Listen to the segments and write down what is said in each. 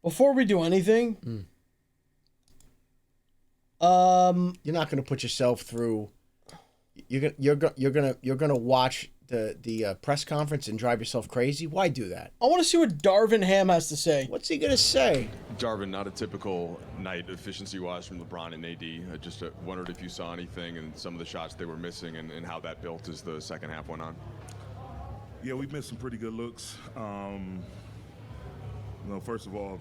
Before we do anything, You're not going to put yourself through. You're gonna watch the press conference and drive yourself crazy. Why do that? I want to see what Darvin Ham has to say. What's he gonna say? Darvin, not a typical night efficiency-wise from LeBron and AD. Just wondered if you saw anything in some of the shots they were missing and how that built as the second half went on. Yeah, we missed some pretty good looks. First of all,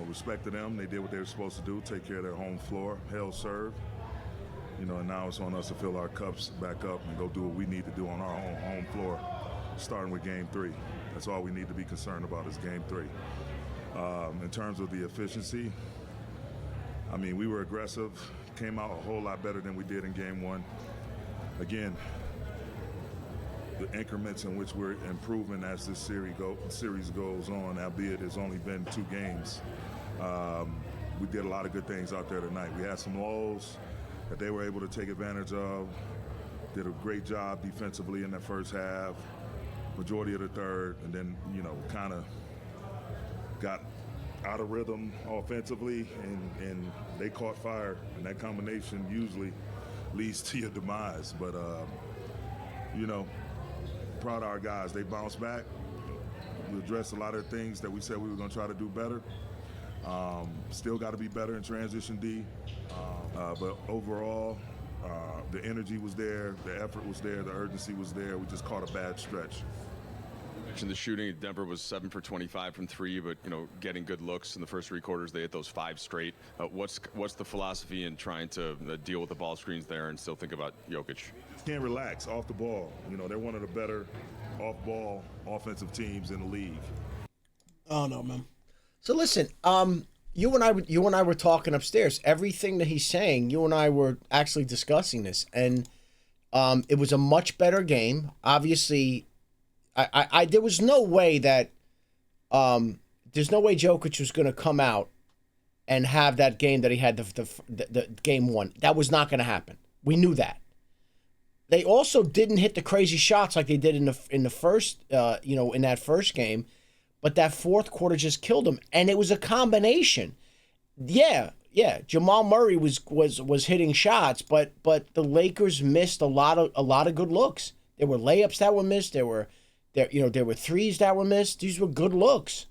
respect to them. They did what they were supposed to do, take care of their home floor, held serve. And now it's on us to fill our cups back up and go do what we need to do on our own home floor, starting with Game 3. That's all we need to be concerned about is Game 3. In terms of the efficiency, we were aggressive, came out a whole lot better than we did in Game 1. Again, the increments in which we're improving as this series goes on, albeit it's only been 2 games. We did a lot of good things out there tonight. We had some lows that they were able to take advantage of. Did a great job defensively in that first half, majority of the third, and then, kind of got out of rhythm offensively, and they caught fire, and that combination usually leads to your demise. But, proud of our guys. They bounced back. We addressed a lot of things that we said we were going to try to do better. Still got to be better in transition D. But overall, the energy was there, the effort was there, the urgency was there. We just caught a bad stretch. You mentioned the shooting. Denver was 7 for 25 from 3, but getting good looks in the first 3 quarters. They hit those 5 straight. What's the philosophy in trying to deal with the ball screens there and still think about Jokic? Can't relax off the ball. They're one of the better off-ball offensive teams in the league. Oh no, man. So listen, you and I were talking upstairs. Everything that he's saying, you and I were actually discussing this, and it was a much better game. Obviously, I there was no way that there's no way Jokic was going to come out and have that game that he had the game 1. That was not going to happen. We knew that. They also didn't hit the crazy shots like they did in the first in that first game. But that fourth quarter just killed him, and it was a combination. Yeah. Jamal Murray was hitting shots, but the Lakers missed a lot of good looks. There were layups that were missed. There were threes that were missed. These were good looks.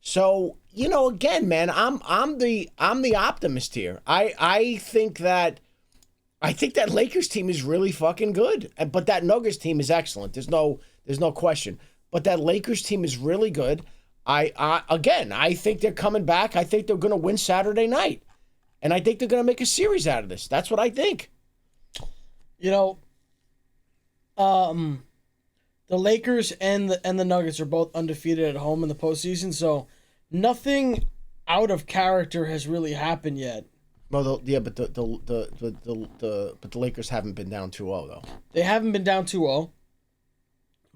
So again, man, I'm the optimist here. I think that Lakers team is really fucking good, but that Nuggets team is excellent. There's no question. But that Lakers team is really good. I think they're coming back. I think they're going to win Saturday night. And I think they're going to make a series out of this. That's what I think. The Lakers and the Nuggets are both undefeated at home in the postseason, so nothing out of character has really happened yet. Well, but the Lakers haven't been down 2-0 though. They haven't been down 2-0.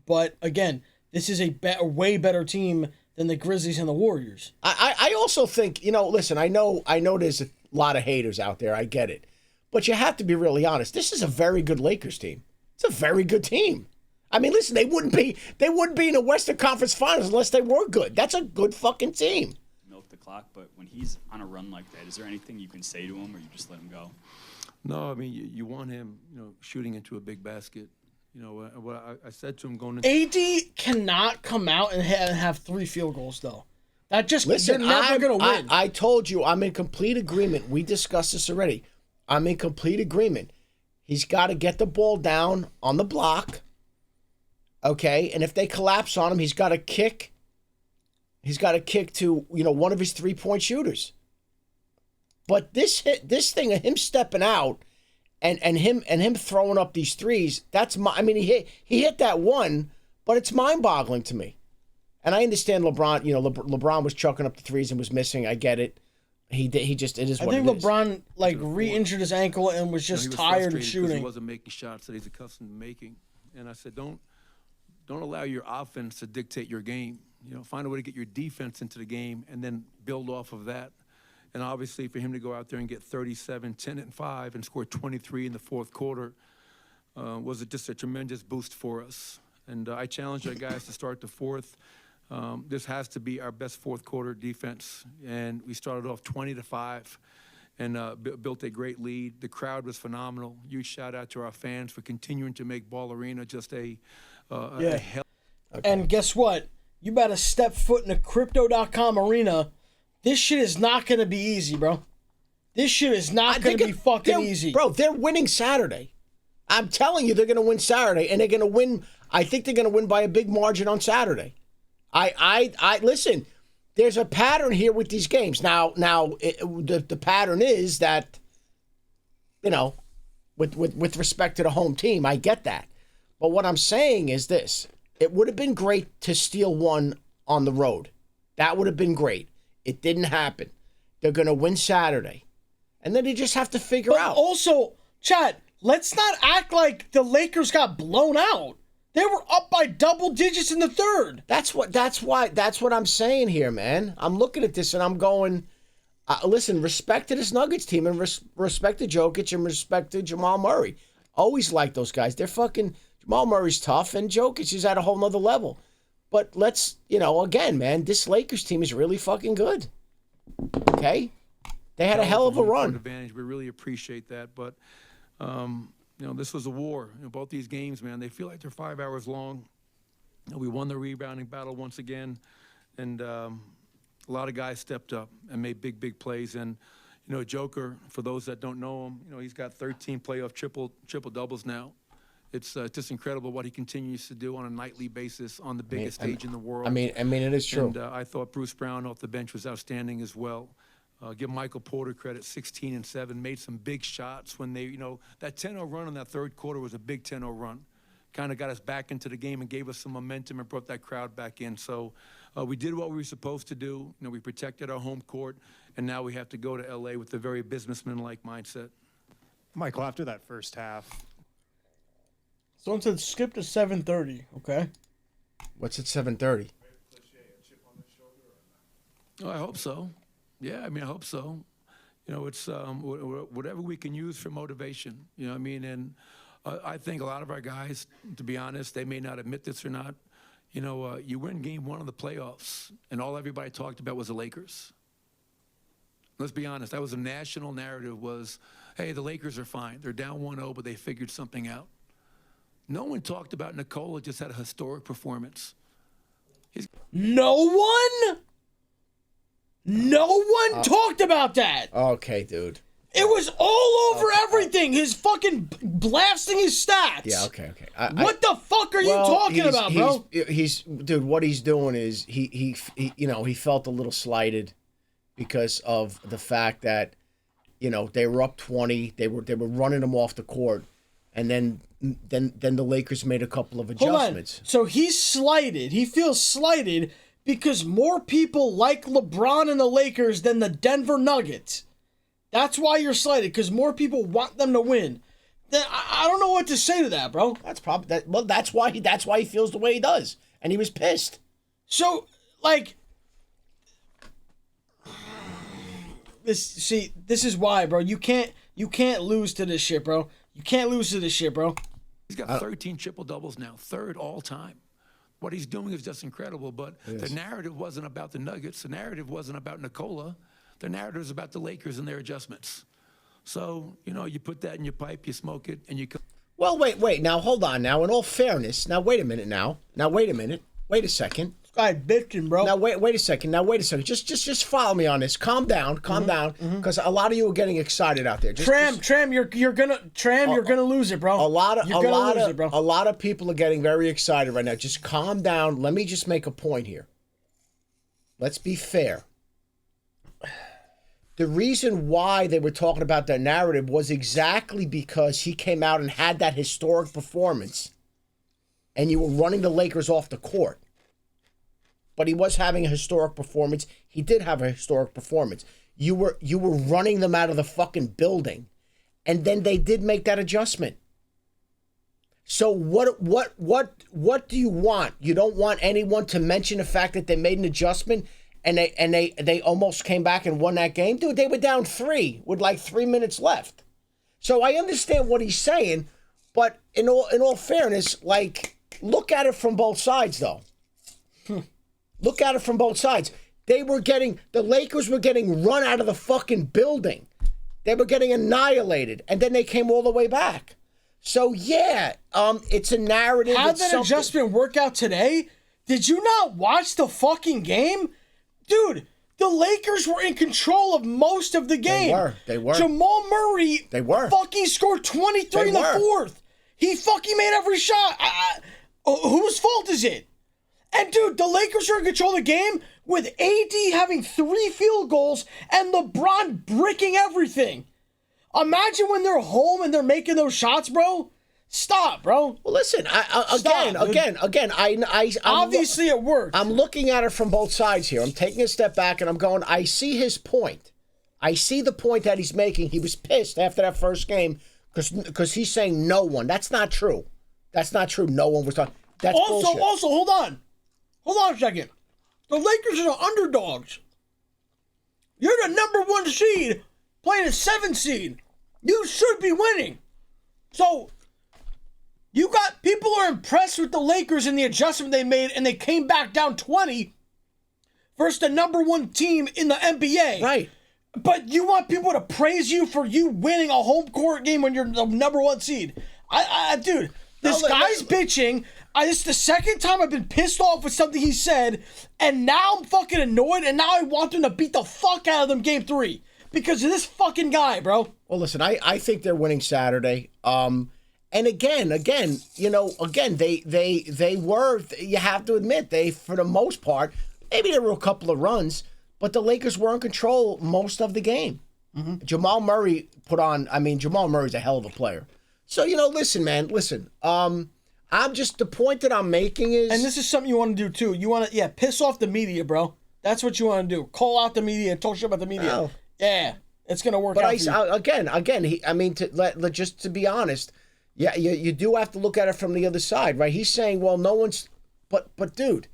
But again, this is a way better team than the Grizzlies and the Warriors. I also think, listen, I know there's a lot of haters out there. I get it. But you have to be really honest. This is a very good Lakers team. It's a very good team. Listen, they wouldn't be in the Western Conference Finals unless they were good. That's a good fucking team. Milk the clock, but when he's on a run like that, is there anything you can say to him or you just let him go? No, you want him, shooting into a big basket. What I said to him going into... AD cannot come out and have 3 field goals, though. That just... Listen, they're never going to win. I told you, I'm in complete agreement. We discussed this already. I'm in complete agreement. He's got to get the ball down on the block, okay? And if they collapse on him, he's got to kick. He's got to kick to, one of his 3-point shooters. But this thing of him stepping out and him throwing up these threes, he hit that one, but it's mind-boggling to me. And I understand LeBron, LeBron was chucking up the threes and was missing. I get it. It is what it is. I think LeBron re-injured his ankle and was just tired of shooting. He wasn't making shots that he's accustomed to making. And I said, don't allow your offense to dictate your game. Find a way to get your defense into the game and then build off of that. And obviously for him to go out there and get 37, 10, and 5 and score 23 in the fourth quarter was just a tremendous boost for us. And I challenged our guys to start the fourth. This has to be our best fourth quarter defense. And we started off 20-5 and built a great lead. The crowd was phenomenal. Huge shout out to our fans for continuing to make Ball Arena just a hell. Okay. And guess what? You better step foot in a Crypto.com arena. This shit is not going to be easy, bro. This shit is not going to be fucking easy. Bro, they're winning Saturday. I'm telling you, they're going to win Saturday, and they're going to win. I think they're going to win by a big margin on Saturday. I listen. There's a pattern here with these games. Now, the pattern is that, you know, with respect to the home team, I get that. But what I'm saying is this: it would have been great to steal one on the road. That would have been great. It didn't happen. They're going to win Saturday, and then they just have to figure out. Also, Chad, let's not act like the Lakers got blown out. They were up by double digits in the third. That's what I'm saying here, man. I'm looking at this and I'm going, listen, respect to this Nuggets team and respect to Jokic and respect to Jamal Murray. Always like those guys. They're fucking, Jamal Murray's tough and Jokic is at a whole nother level. But let's, again, man, this Lakers team is really fucking good. Okay? They had a hell of a run. Advantage. We really appreciate that. But, this was a war. Both these games, man, they feel like they're 5 hours long. We won the rebounding battle once again. And a lot of guys stepped up and made big plays. And, Joker, for those that don't know him, he's got 13 playoff triple-doubles now. It's just incredible what he continues to do on a nightly basis on the biggest stage in the world. I mean, it is true. And I thought Bruce Brown off the bench was outstanding as well. Give Michael Porter credit, 16 and 7, made some big shots when they, that 10-0 run in that third quarter was a big 10-0 run. Kind of got us back into the game and gave us some momentum and brought that crowd back in. So we did what we were supposed to do. We protected our home court, and now we have to go to L.A. with a very businessman-like mindset. Michael, after that first half. Someone said skip to 7:30, okay? What's at 7:30? Oh, I hope so. Yeah, I hope so. It's whatever we can use for motivation. And I think a lot of our guys, to be honest, they may not admit this or not. You win game one of the playoffs, and all everybody talked about was the Lakers. Let's be honest. That was a national narrative was, hey, the Lakers are fine. They're down 1-0, but they figured something out. No one talked about Nikola just had a historic performance. No one talked about that. Okay, dude. It was all over everything. His fucking blasting his stats. Yeah, okay. What the fuck are you talking about, bro? Dude, what he's doing is he felt a little slighted because of the fact that, they were up 20, they were running him off the court, and then the Lakers made a couple of adjustments. Hold on. So he's slighted. He feels slighted because more people like LeBron and the Lakers than the Denver Nuggets. That's why you're slighted, because more people want them to win. I don't know what to say to that, bro. That's probably that. Well, that's why he feels the way he does, and he was pissed. So, this is why, bro. You can't lose to this shit, bro. You can't lose to this shit, bro. He's got 13 triple-doubles now, third all-time. What he's doing is just incredible, but the narrative wasn't about the Nuggets. The narrative wasn't about Nikola. The narrative is about the Lakers and their adjustments. So, you put that in your pipe, you smoke it, and you... Well, wait. Now, hold on. Now, in all fairness, wait a minute. Wait a second. This guy bitching, bro. Now, wait a second. Just follow me on this. Calm down, because a lot of you are getting excited out there. Tram, you're gonna lose it, bro. A lot of people are getting very excited right now. Just calm down. Let me just make a point here. Let's be fair. The reason why they were talking about that narrative was exactly because he came out and had that historic performance, and you were running the Lakers off the court. But he was having a historic performance. He did have a historic performance. You were running them out of the fucking building, and then they did make that adjustment. So what do you want? You don't want anyone to mention the fact that they made an adjustment and they almost came back and won that game? Dude, they were down 3 with 3 minutes left. So I understand what he's saying, but in all fairness, look at it from both sides though. Look at it from both sides. The Lakers were getting run out of the fucking building. They were getting annihilated, and then they came all the way back. So yeah, it's a narrative. How did that adjustment work out today? Did you not watch the fucking game? Dude, the Lakers were in control of most of the game. They were. Jamal Murray fucking scored 23 in the fourth. He fucking made every shot. Whose fault is it? And dude, the Lakers are in control of the game with AD having 3 field goals and LeBron bricking everything. Imagine when they're home and they're making those shots, bro. Stop, bro. Well, listen. Again. Obviously, it worked. I'm looking at it from both sides here. I'm taking a step back and I'm going. I see his point. I see the point that he's making. He was pissed after that first game because he's saying no one. That's not true. That's not true. No one was talking. That's bullshit. Also, hold on. Hold on a second. The Lakers are the underdogs. You're the number 1 seed playing a 7 seed. You should be winning. So, you got people who are impressed with the Lakers and the adjustment they made, and they came back down 20 versus the number 1 team in the NBA. Right. But you want people to praise you for you winning a home court game when you're the number 1 seed. Dude, this guy's bitching. This is the second time I've been pissed off with something he said, and now I'm fucking annoyed, and now I want them to beat the fuck out of them game 3 because of this fucking guy, bro. Well, listen, I think they're winning Saturday. And again, they were, you have to admit, they, for the most part, maybe there were a couple of runs, but the Lakers were in control most of the game. Mm-hmm. Jamal Murray's a hell of a player. So, listen, man, I'm just, the point that I'm making is... And this is something you want to do, too. You want to, piss off the media, bro. That's what you want to do. Call out the media and talk shit about the media. Oh. Yeah, it's going to work out just to be honest, yeah, you do have to look at it from the other side, right? He's saying, well, no one's... But dude,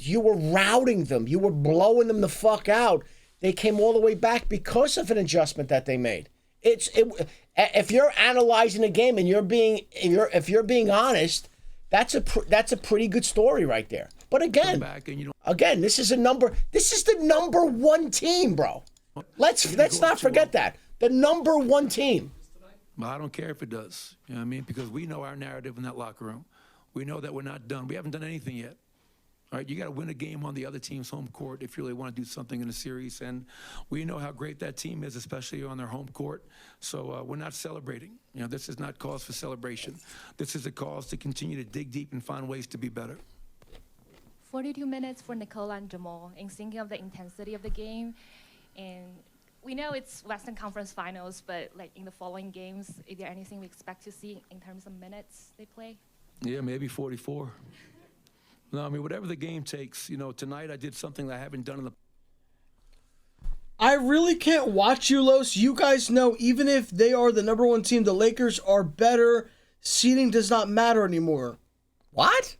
you were routing them. You were blowing them the fuck out. They came all the way back because of an adjustment that they made. If you're analyzing a game and if you're being honest, that's a pretty good story right there. But again, this is the number 1 team, bro. Let's not forget that. The number 1 team. Well, I don't care if it does. You know what I mean? Because we know our narrative in that locker room. We know that we're not done. We haven't done anything yet. All right, you got to win a game on the other team's home court if you really want to do something in a series. And we know how great that team is, especially on their home court. So we're not celebrating. This is not cause for celebration. This is a cause to continue to dig deep and find ways to be better. 42 minutes for Nikola and Jamal, in thinking of the intensity of the game. And we know it's Western Conference Finals, but in the following games, is there anything we expect to see in terms of minutes they play? Yeah, maybe 44. No, I mean, whatever the game takes. Tonight I did something that I haven't done in the... I really can't watch you, Los. You guys know, even if they are the number 1 team, the Lakers are better. Seeding does not matter anymore. What?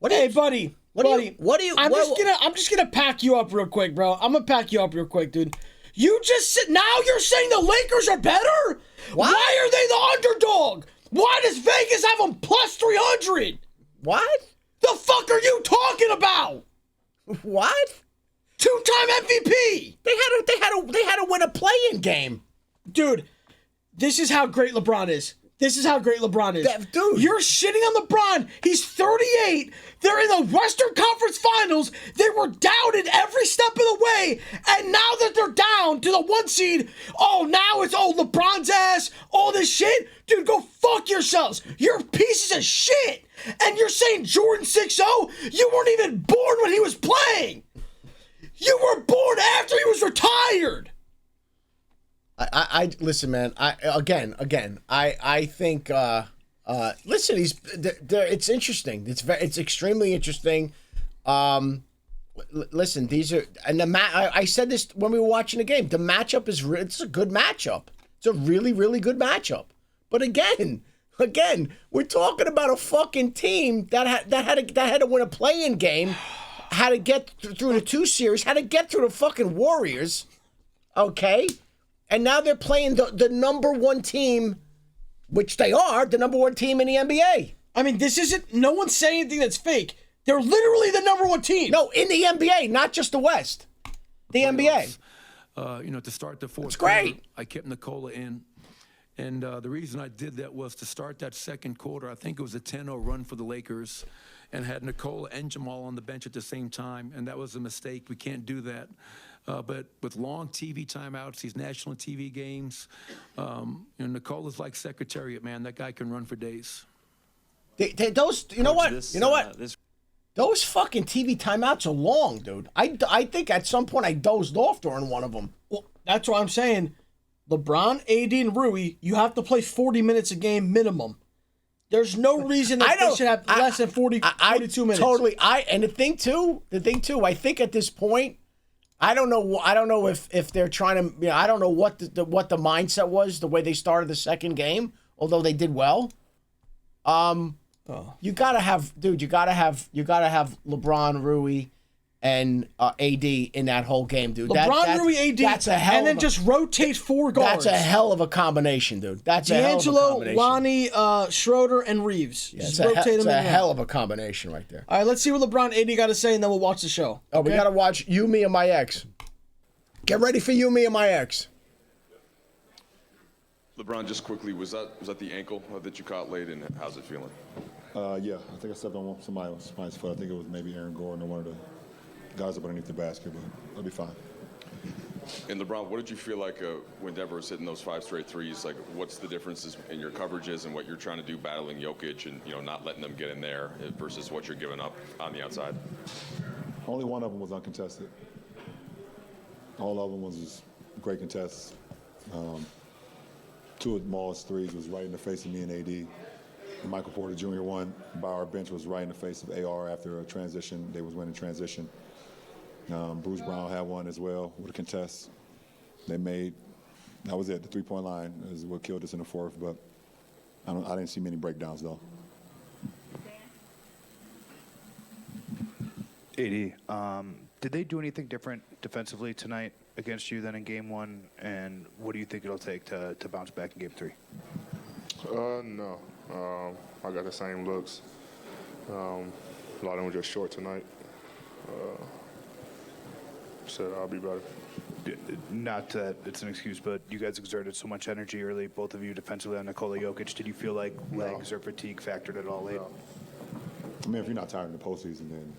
Buddy. I'm just gonna pack you up real quick, bro. I'm gonna pack you up real quick, dude. Now you're saying the Lakers are better? What? Why are they the underdog? Why does Vegas have them plus 300? What? The fuck are you talking about? What? 2-time MVP. They had to win a play-in game. Dude, this is how great LeBron is. Dude, you're shitting on LeBron. He's 38. They're in the Western Conference Finals. They were doubted every step of the way. And now that they're down to the 1 seed, now it's LeBron's ass, all this shit. Dude, go fuck yourselves. You're pieces of shit. And you're saying Jordan 6-0? You weren't even born when he was playing. You were born after he was retired. I listen, man. I think. Listen, it's interesting. It's extremely interesting. Listen, these are, and I said this when we were watching the game. The matchup it's a good matchup. It's a really, really good matchup. But again, we're talking about a fucking team that had to win a play-in game, had to get through the 2 series, had to get through the fucking Warriors. Okay. And now they're playing the number 1 team, which they are, the number 1 team in the NBA. I mean, this isn't, no one's saying anything that's fake. They're literally the number one team. No, in the NBA, not just the West. The NBA. To start the fourth It's great. quarter, I kept Nikola in. And the reason I did that was to start that second quarter. I think it was a 10-0 run for the Lakers, and had Nikola and Jamal on the bench at the same time, and that was a mistake. We can't do that. But with long TV timeouts, these national TV games, Nikola's like Secretariat, man. That guy can run for days. Those, you know what? Those fucking TV timeouts are long, dude. I think at some point I dozed off during one of them. Well, that's what I'm saying. LeBron, AD, and Rui, you have to play 40 minutes a game minimum. There's no reason that they should have less than 42 minutes. Totally. And the thing too, I think at this point, I don't know if they're trying to, I don't know what the mindset was, the way they started the second game, although they did well. You gotta have LeBron, Rui, and AD in that whole game, dude. LeBron, Rui, AD, that's a hell and then just rotate four guards. That's a hell of a combination, dude. That's D'Angelo, a hell of a combination. Lonnie, Schroeder, and Reeves. Yeah, just it's rotate them a in. hell of a combination right there. All right, let's see what LeBron, AD got to say, and then we'll watch the show. Oh, we gotta watch You, Me, and My Ex. Get ready for You, Me, and My Ex. LeBron, just quickly, was that the ankle that you caught late, and how's it feeling? Yeah, I think I stepped on somebody's foot. I think it was maybe Aaron Gordon or one of the guys up underneath the basket, but it'll be fine. And LeBron, what did you feel like when Denver was hitting those 5 straight threes? Like, what's the differences in your coverages and what you're trying to do battling Jokic and not letting them get in there versus what you're giving up on the outside? Only one of them was uncontested. All of them was just great contests. Two of Maul's threes was right in the face of me and AD. And Michael Porter Jr. one by our bench was right in the face of AR after a transition. They was winning transition. Bruce Brown had one as well with a contest. They made, that was it. The three-point line is what killed us in the fourth, but I didn't see many breakdowns though. AD, did they do anything different defensively tonight against you than in game one? And what do you think it'll take to bounce back in game three? No. I got the same looks. A lot of them were just short tonight. So I'll be better. Not that it's an excuse, but you guys exerted so much energy early, both of you defensively on Nikola Jokic. Did you feel like legs or fatigue factored at all late? No. I mean, if you're not tired in the postseason, then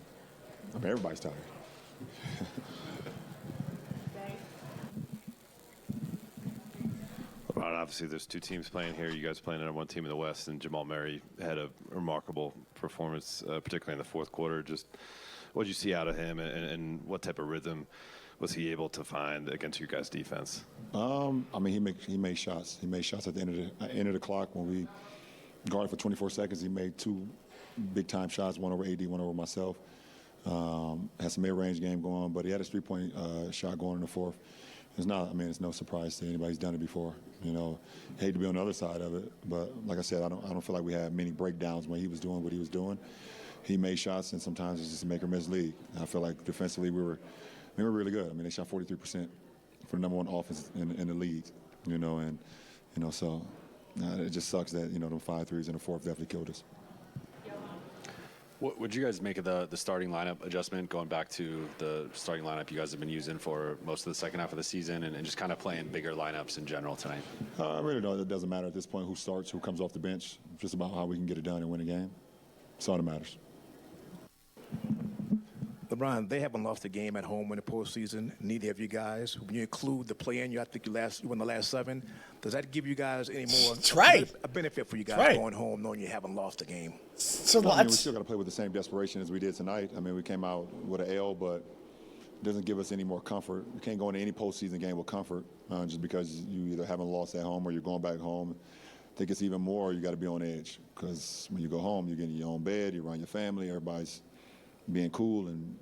everybody's tired. Obviously, there's two teams playing here. You guys playing on one team in the West, and Jamal Murray had a remarkable performance, particularly in the fourth quarter. Just what did you see out of him, and what type of rhythm was he able to find against your guys' defense? I mean, he made shots. He made shots at the end of the clock when we guarded for 24 seconds. He made two big-time shots, one over AD, one over myself. Had some mid-range game going, but he had a three-point shot going in the fourth. It's no surprise to anybody who's done it before. Hate to be on the other side of it, but like I said, I don't feel like we had many breakdowns when he was doing what he was doing. He made shots, and sometimes it's just a make or miss league. I feel like defensively we were really good. I mean, they shot 43% for the number one offense in the league. So it just sucks that them 5 threes in the fourth definitely killed us. What would you guys make of the starting lineup adjustment, going back to the starting lineup you guys have been using for most of the second half of the season, and just kind of playing bigger lineups in general tonight? I really don't. It doesn't matter at this point who starts, who comes off the bench. It's just about how we can get it done and win a game. That's all that matters. LeBron, they haven't lost a game at home in the postseason. Neither of you guys. When you include the play-in, I think you won the last 7. Does that give you guys any more? That's right. A benefit for you guys going home, knowing you haven't lost a game? So we still got to play with the same desperation as we did tonight. I mean, we came out with an L, but it doesn't give us any more comfort. You can't go into any postseason game with comfort just because you either haven't lost at home or you're going back home. I think it's even more you got to be on edge, because when you go home, you're getting your own bed, you're around your family, everybody's being cool and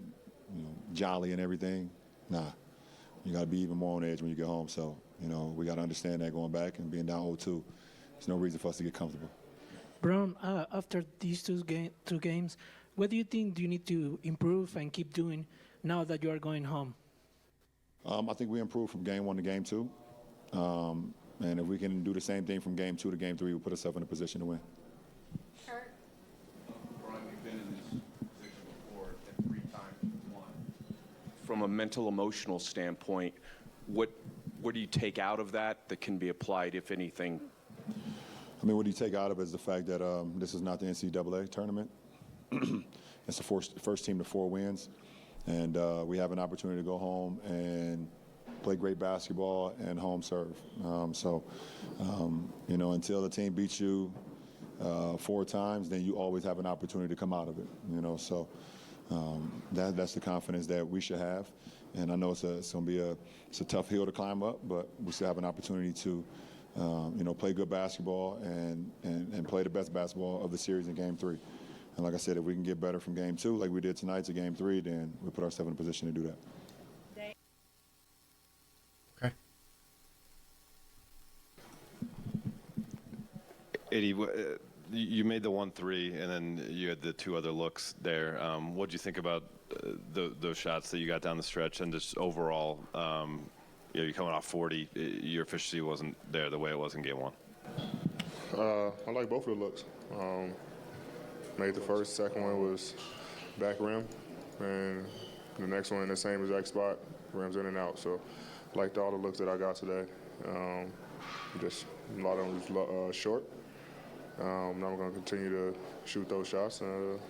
jolly and everything. Nah, you got to be even more on edge when you get home. So we got to understand that going back and being down 0-2. There's no reason for us to get comfortable. Brown, after these two games, what do you think do you need to improve and keep doing now that you are going home? I think we improved from game 1 to game 2. And if we can do the same thing from game 2 to game 3, we'll put ourselves in a position to win. from a mental, emotional standpoint, what do you take out of that can be applied, if anything? I mean, what do you take out of it is the fact that this is not the NCAA tournament. It's the first team to 4 wins, and we have an opportunity to go home and play great basketball and home serve. You know, until the team beats you 4 times, then you always have an opportunity to come out of it. You know, so that's the confidence that we should have. And I know it's going to be a tough hill to climb up, but we still have an opportunity to, you know, play good basketball and play the best basketball of the series in Game 3. And like I said, if we can get better from Game 2, like we did tonight, to Game 3, then we put ourselves in a position to do that. Eddie, you made the 1-3, and then you had the 2 other looks there. What did you think about those shots that you got down the stretch, and just overall, you know, you're coming off 40, your efficiency wasn't there the way it was in Game 1? I like both of the looks. Made the first, second one was back rim, and the next one in the same exact spot, rims in and out. So I liked all the looks that I got today. Just a lot of them was short. Now I'm going to continue to shoot those shots. Like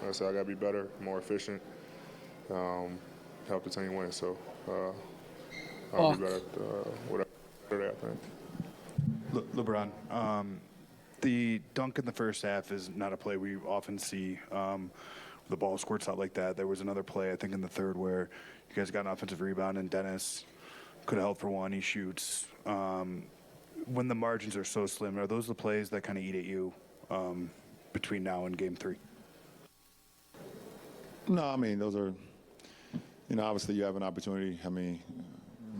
I said, I got to be better, more efficient, help the team win. So I'll be better whatever I think. LeBron, the dunk in the first half is not a play we often see. The ball squirts out like that. There was another play, I think, in the third where you guys got an offensive rebound, and Dennis could have held for one. He shoots. When the margins are so slim, are those the plays that kind of eat at you between now and Game 3? No, I mean, those are, you know, obviously you have an opportunity. I mean,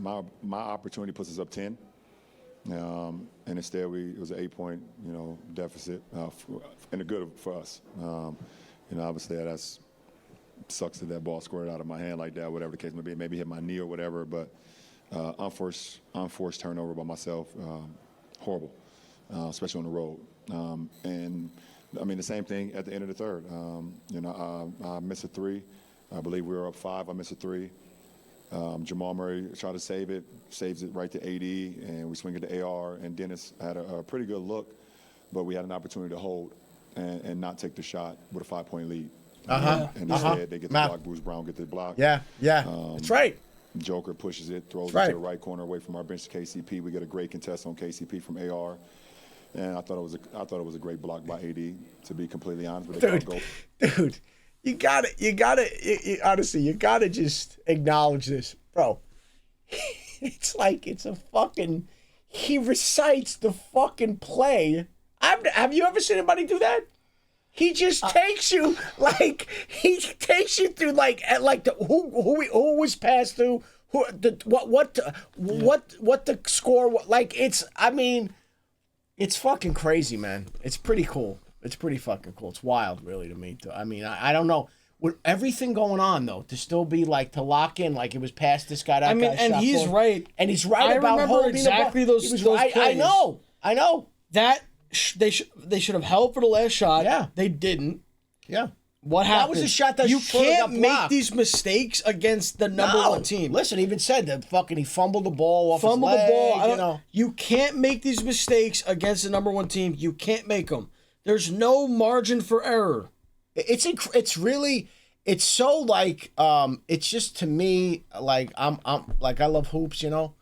my opportunity puts us up 10. And instead it was an 8-point, you know, deficit, and a good for us. You know, obviously that's sucks that ball squirted out of my hand like that, whatever the case may be. Maybe hit my knee or whatever, but unforced turnover by myself, horrible, especially on the road. And I mean, the same thing at the end of the third. You know, I missed a 3. I believe we were up 5. I missed a 3. Jamal Murray tried to save it, saves it right to AD, and we swing it to AR. And Dennis had a pretty good look, but we had an opportunity to hold and not take the shot with a 5-point lead. And instead, they get the block. Bruce Brown get the block. Yeah, that's right. Joker pushes it, throws it to the right corner away from our bench to KCP. We get a great contest on KCP from AR. And I thought it was a great block by AD, to be completely honest. But dude, you honestly, you gotta just acknowledge this, bro. It's like it's a fucking. He recites the fucking play. Have you ever seen anybody do that? He just takes you through who was passed through, what the score. It's fucking crazy, man. It's pretty cool. It's pretty fucking cool. It's wild, really, to me. I mean, I don't know. With everything going on, though, to still be to lock in, it was past this guy, that guy. And he's right. And he's right about holding exactly the ball. those plays. I know. That they should have held for the last shot. Yeah. They didn't. Yeah. What happened? That was a shot that you should have can't got make blocked. these mistakes against the number one team. Listen, he even said that he fumbled the ball off his leg. You can't make these mistakes against the number one team. You can't make them. There's no margin for error. It's so it's just, to me, I'm I love hoops, you know,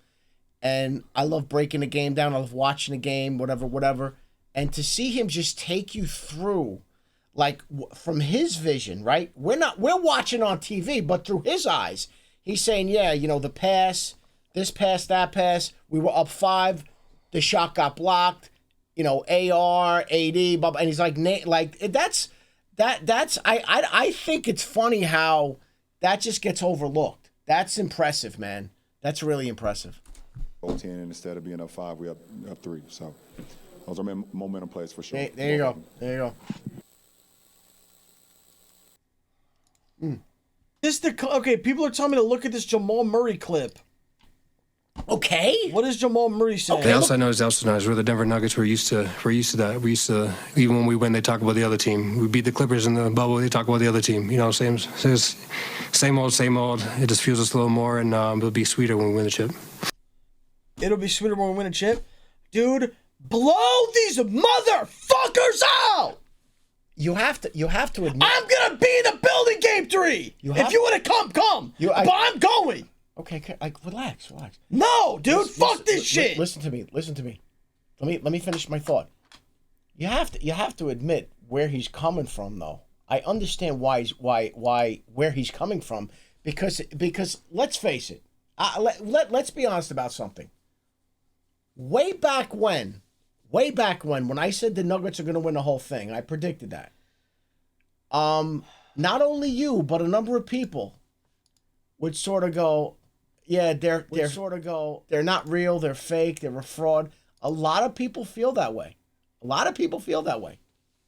and I love breaking the game down. I love watching the game, whatever. And to see him just take you through, from his vision, right? We're watching on TV, but through his eyes, he's saying, yeah, you know, the pass, this pass, that pass, we were up 5, the shot got blocked, you know, AR, AD, blah, blah, and he's like that's I think it's funny how that just gets overlooked. That's impressive, man. That's really impressive. 10, and instead of being up 5, we up 3. So those are momentum plays for sure. There you go. There you go. Okay, people are telling me to look at this Jamal Murray clip. Okay. What is Jamal Murray saying? The outside noise, We're the Denver Nuggets. We're used to that. We used to, even when we win, they talk about the other team. We beat the Clippers in the bubble. They talk about the other team. You know, same old. It just fuels us a little more, and it'll be sweeter when we win the chip. It'll be sweeter when we win a chip, dude. Blow these motherfuckers out. You have to admit. I'm gonna be in the building, Game 3. If you want to come. But I'm going. Okay, relax. No, dude, fuck this shit. Listen to me. Let me finish my thought. You have to admit where he's coming from, though. I understand where he's coming from because let's face it. Let's be honest about something. Way back when I said the Nuggets are going to win the whole thing, I predicted that. Not only you, but a number of people would sort of go, yeah, they're not real, they're fake, they're a fraud. A lot of people feel that way.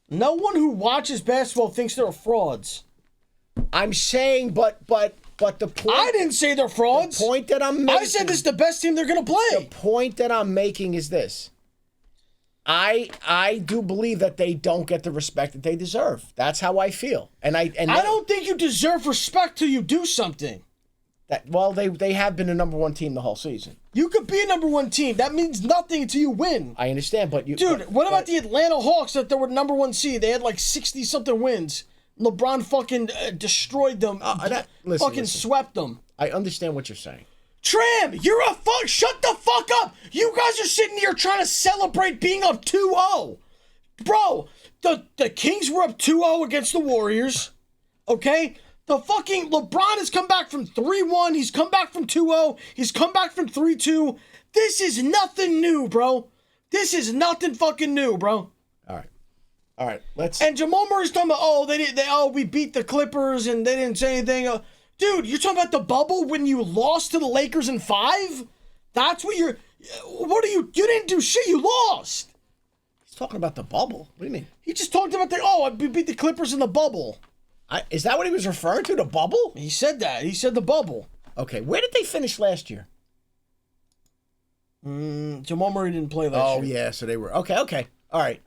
No one who watches basketball thinks they're frauds. I'm saying, but the point... I didn't say they're frauds. The point that I'm making... I said this is the best team they're going to play. The point that I'm making is this. I do believe that they don't get the respect that they deserve. That's how I feel. And I don't think you deserve respect till you do something. They have been a number one team the whole season. You could be a number one team. That means nothing until you win. I understand, but what about the Atlanta Hawks that they were number one seed? They had like 60-something wins. LeBron fucking destroyed them. Listen. Swept them. I understand what you're saying. Tram, you're a fuck. Shut the fuck up. You guys are sitting here trying to celebrate being up 2-0. Bro, the Kings were up 2-0 against the Warriors. Okay? The fucking LeBron has come back from 3-1. He's come back from 2-0. He's come back from 3-2. This is nothing new, bro. This is nothing fucking new, bro. All right. Let's. And Jamal Murray's talking about, we beat the Clippers and they didn't say anything. Dude, you're talking about the bubble when you lost to the Lakers in 5? That's what you didn't do shit. You lost. He's talking about the bubble. What do you mean? He just talked about we beat the Clippers in the bubble. Is that what he was referring to, the bubble? He said that. He said the bubble. Okay, where did they finish last year? Jamal Murray didn't play last year. Oh, yeah, so they were. Okay. All right.